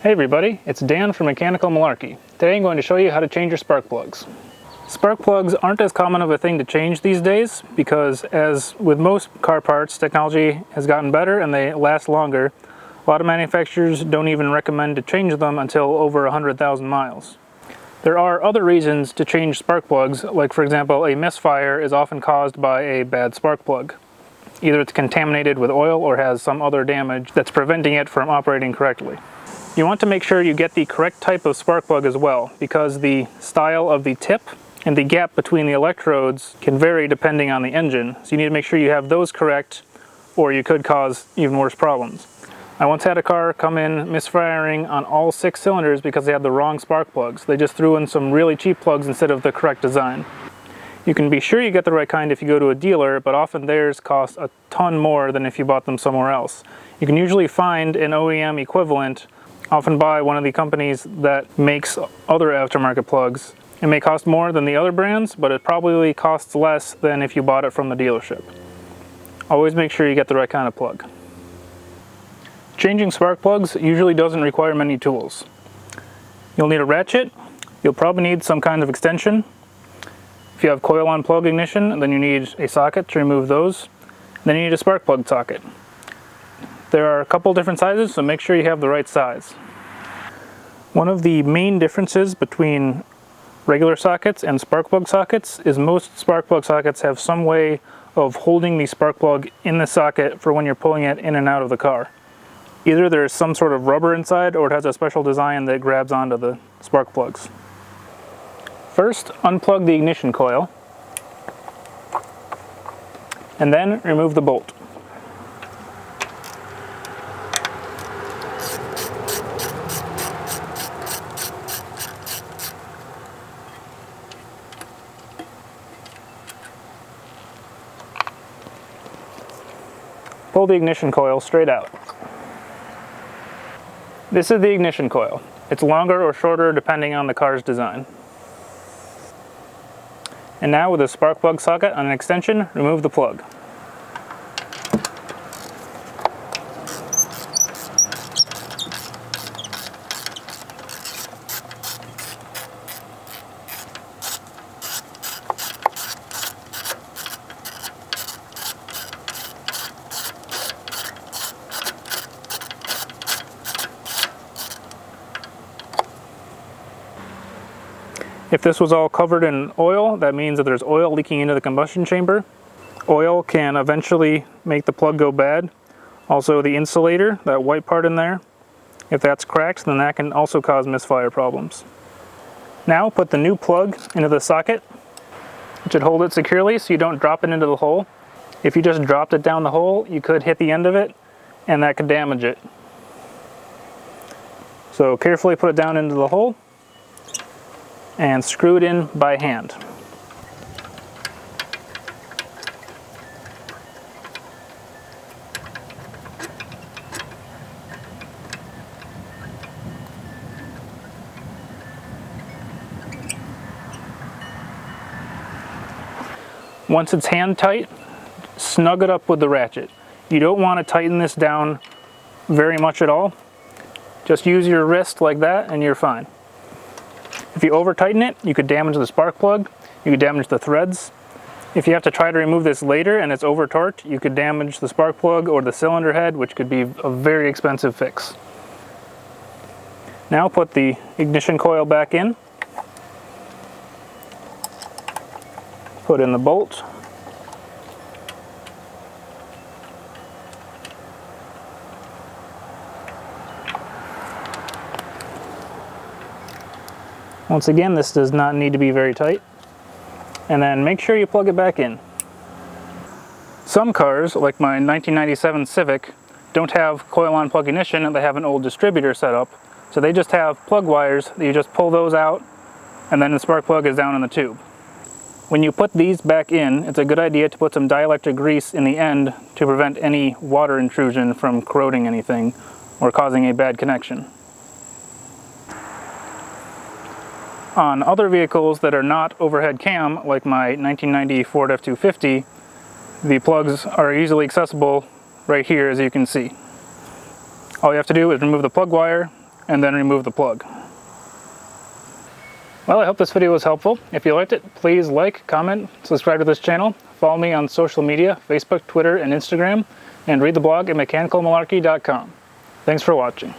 Hey everybody, it's Dan from Mechanical Malarkey. Today I'm going to show you how to change your spark plugs. Spark plugs aren't as common of a thing to change these days because, as with most car parts, technology has gotten better and they last longer. A lot of manufacturers don't even recommend to change them until over 100,000 miles. There are other reasons to change spark plugs, like for example a misfire is often caused by a bad spark plug. Either it's contaminated with oil or has some other damage that's preventing it from operating correctly. You want to make sure you get the correct type of spark plug as well, because the style of the tip and the gap between the electrodes can vary depending on the engine. So you need to make sure you have those correct, or you could cause even worse problems. I once had a car come in misfiring on all 6 cylinders because they had the wrong spark plugs. They just threw in some really cheap plugs instead of the correct design. You can be sure you get the right kind if you go to a dealer, but often theirs cost a ton more than if you bought them somewhere else. You can usually find an OEM equivalent, often by one of the companies that makes other aftermarket plugs. It may cost more than the other brands, but it probably costs less than if you bought it from the dealership. Always make sure you get the right kind of plug. Changing spark plugs usually doesn't require many tools. You'll need a ratchet. You'll probably need some kind of extension. If you have coil-on plug ignition, then you need a socket to remove those. Then you need a spark plug socket. There are a couple different sizes, so make sure you have the right size. One of the main differences between regular sockets and spark plug sockets is most spark plug sockets have some way of holding the spark plug in the socket for when you're pulling it in and out of the car. Either there's some sort of rubber inside, or it has a special design that grabs onto the spark plugs. First, unplug the ignition coil, and then remove the bolt. Pull the ignition coil straight out. This is the ignition coil. It's longer or shorter depending on the car's design. And now with a spark plug socket on an extension, remove the plug. If this was all covered in oil, that means that there's oil leaking into the combustion chamber. Oil can eventually make the plug go bad. Also the insulator, that white part in there, if that's cracked, then that can also cause misfire problems. Now put the new plug into the socket. It should hold it securely so you don't drop it into the hole. If you just dropped it down the hole, you could hit the end of it and that could damage it. So carefully put it down into the hole and screw it in by hand. Once it's hand tight, snug it up with the ratchet. You don't want to tighten this down very much at all. Just use your wrist like that and you're fine. If you over tighten it, you could damage the spark plug, you could damage the threads. If you have to try to remove this later and it's over torqued, you could damage the spark plug or the cylinder head, which could be a very expensive fix. Now put the ignition coil back in. Put in the bolt. Once again, this does not need to be very tight. And then make sure you plug it back in. Some cars, like my 1997 Civic, don't have coil-on plug ignition and they have an old distributor set up. So they just have plug wires that you just pull those out and then the spark plug is down in the tube. When you put these back in, it's a good idea to put some dielectric grease in the end to prevent any water intrusion from corroding anything or causing a bad connection. On other vehicles that are not overhead cam, like my 1990 Ford F-250, the plugs are easily accessible right here, as you can see. All you have to do is remove the plug wire and then remove the plug. Well, I hope this video was helpful. If you liked it, please like, comment, subscribe to this channel, follow me on social media, Facebook, Twitter, and Instagram, and read the blog at mechanicalmalarkey.com. Thanks for watching.